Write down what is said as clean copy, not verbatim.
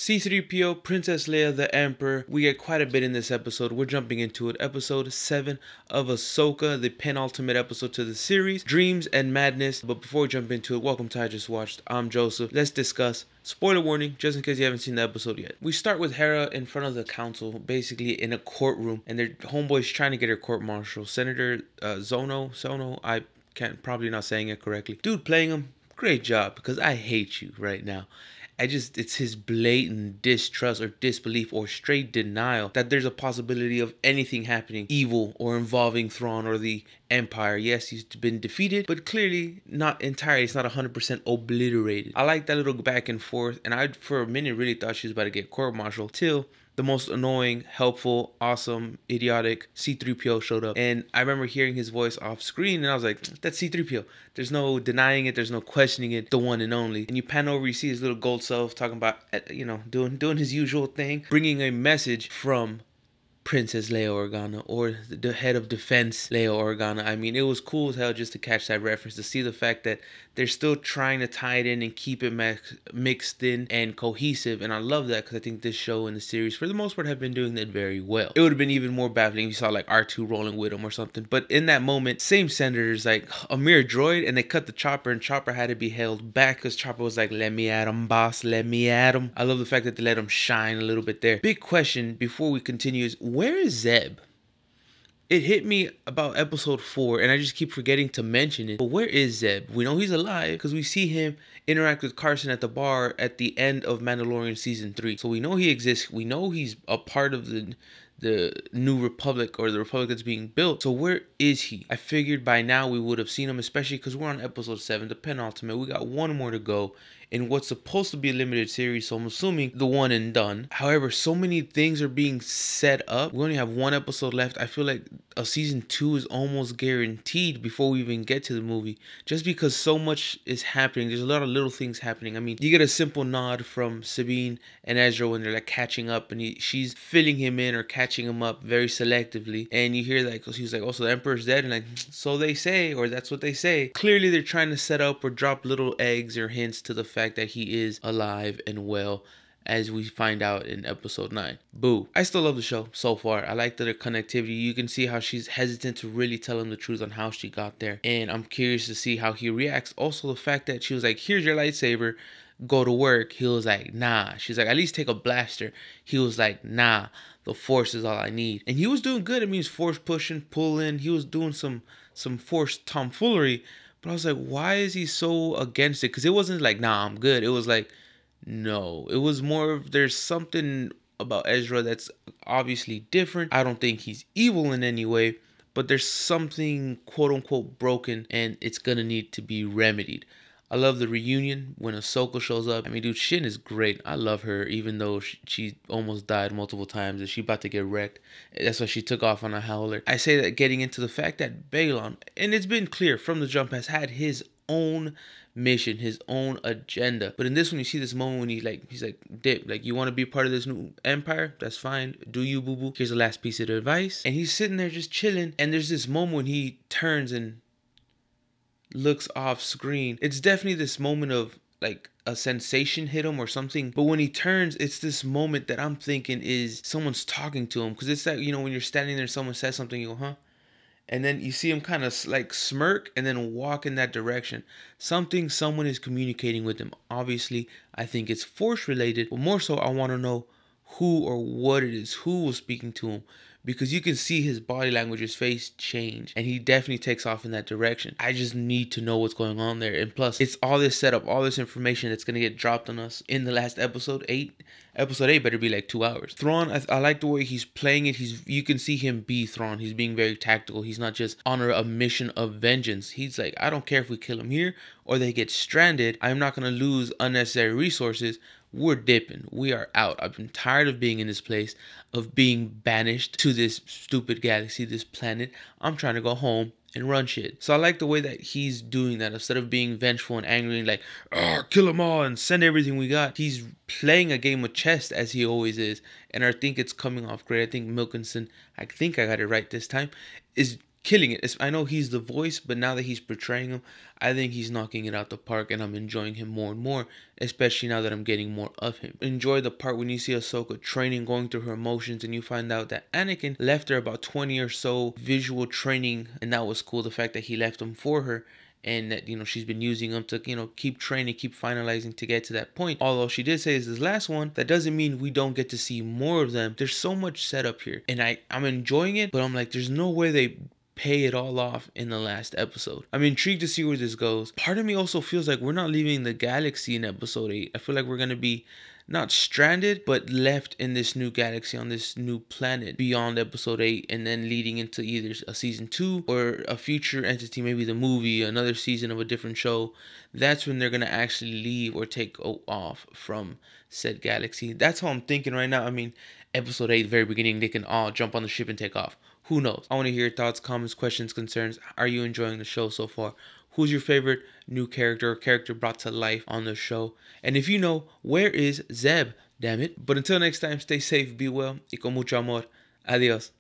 C-3PO, Princess Leia, the Emperor. We get quite a bit in this episode. We're jumping into it. Episode 7 of Ahsoka, the penultimate episode to the series, Dreams and Madness. But before we jump into it, welcome to I Just Watched. I'm Joseph. Let's discuss. Spoiler warning, just in case you haven't seen the episode yet. We start with Hera in front of the council, basically in a courtroom, and their homeboy's trying to get her court-martial. Senator Sono, I can't, probably not saying it correctly. Dude playing him, great job, because I hate you right now. It's his blatant distrust or disbelief or straight denial that there's a possibility of anything happening evil or involving Thrawn or the Empire. Yes, he's been defeated, but clearly not entirely. It's not 100% obliterated. I like that little back and forth, and I, for a minute, really thought she was about to get court-martialed till the most annoying, helpful, awesome, idiotic C-3PO showed up. And I remember hearing his voice off screen, and I was like, that's C-3PO. There's no denying it. There's no questioning it. The one and only. And you pan over, you see his little gold self talking about, doing his usual thing, bringing a message from Princess Leia Organa, or the head of defense Leia Organa. I mean, it was cool as hell just to catch that reference, to see the fact that they're still trying to tie it in and keep it mixed in and cohesive. And I love that, because I think this show and the series, for the most part, have been doing that very well. It would have been even more baffling if you saw like R2 rolling with him or something. But in that moment, same senators, like a mere droid, and they cut the Chopper, and Chopper had to be held back because Chopper was like, let me at him, boss, let me at him. I love the fact that they let him shine a little bit there. Big question before we continue is, where is Zeb? It hit me about episode 4, and I just keep forgetting to mention it. But where is Zeb? We know he's alive because we see him interact with Carson at the bar at the end of Mandalorian season 3. So we know he exists. We know he's a part of the New Republic, or the Republic that's being built. So where is he? I figured by now we would have seen him, especially because we're on episode 7, the penultimate. We got one more to go in what's supposed to be a limited series, so I'm assuming the one and done. However, so many things are being set up. We only have one episode left. I feel like a season 2 is almost guaranteed before we even get to the movie, just because so much is happening. There's a lot of little things happening. I mean, you get a simple nod from Sabine and Ezra when they're like catching up, and she's filling him in or catching him up very selectively, and you hear that because he's like, oh, so the Emperor's dead, and like, so they say, or that's what they say. Clearly they're trying to set up or drop little eggs or hints to the fact that he is alive and well, as we find out in episode 9. Boo. I still love the show so far. I like the connectivity. You can see how she's hesitant to really tell him the truth on how she got there, and I'm curious to see how he reacts. Also, the fact that she was like, here's your lightsaber, go to work. He was like, nah. She's like, at least take a blaster. He was like, nah, the Force is all I need. And he was doing good. I mean, he was force pushing, pulling. He was doing some force tomfoolery. But I was like, why is he so against it? Because it wasn't like, nah, I'm good. It was like, no. It was more of, there's something about Ezra that's obviously different. I don't think he's evil in any way, but there's something quote unquote broken, and it's gonna need to be remedied. I love the reunion when Ahsoka shows up. I mean, dude, Shin is great. I love her, even though she almost died multiple times and she about to get wrecked. That's why she took off on a howler. I say that getting into the fact that Balon, and it's been clear from the jump, has had his own mission, his own agenda. But in this one, you see this moment when he's like, dip, like, you want to be part of this new empire? That's fine. Do you, boo-boo? Here's the last piece of advice. And he's sitting there just chilling. And there's this moment when he turns and looks off screen. It's definitely this moment of like a sensation hit him or something, but when he turns, it's this moment that I'm thinking is someone's talking to him, because it's that, when you're standing there, someone says something, you go, huh? And then you see him kind of like smirk and then walk in that direction. Someone is communicating with him. Obviously, I think it's Force related, but more so I want to know who or what it is, who was speaking to him, because you can see his body language, his face change, and he definitely takes off in that direction. I just need to know what's going on there. And plus, it's all this setup, all this information that's going to get dropped on us in the last episode 8. Episode 8 better be like 2 hours. Thrawn, I like the way he's playing it. You can see him be Thrawn. He's being very tactical. He's not just on a mission of vengeance. He's like, I don't care if we kill him here or they get stranded. I'm not going to lose unnecessary resources. We're dipping. We are out. I've been tired of being in this place, of being banished to this stupid galaxy, this planet. I'm trying to go home and run shit. So I like the way that he's doing that. Instead of being vengeful and angry and like, kill them all and send everything we got, he's playing a game of chess as he always is. And I think it's coming off great. I think Milkinson, I think I got it right this time, is killing it. I know he's the voice, but now that he's portraying him, I think he's knocking it out the park, and I'm enjoying him more and more, especially now that I'm getting more of him. Enjoy the part when you see Ahsoka training, going through her emotions, and you find out that Anakin left her about 20 or so visual training, and that was cool, the fact that he left them for her, and that, you know, she's been using them to, you know, keep training, keep finalizing to get to that point. Although she did say is this last one, that doesn't mean we don't get to see more of them. There's so much setup here, and I'm enjoying it, but I'm like, there's no way they pay it all off in the last episode. I'm intrigued to see where this goes. Part of me also feels like we're not leaving the galaxy in episode 8. I feel like we're gonna be not stranded, but left in this new galaxy on this new planet beyond episode 8, and then leading into either a season 2 or a future entity, maybe the movie, another season of a different show. That's when they're gonna actually leave or take off from said galaxy. That's how I'm thinking right now. I mean, episode 8, the very beginning, they can all jump on the ship and take off. Who knows? I want to hear your thoughts, comments, questions, concerns. Are you enjoying the show so far? Who's your favorite new character or character brought to life on the show? And if you know, where is Zeb? Damn it. But until next time, stay safe, be well, y con mucho amor. Adios.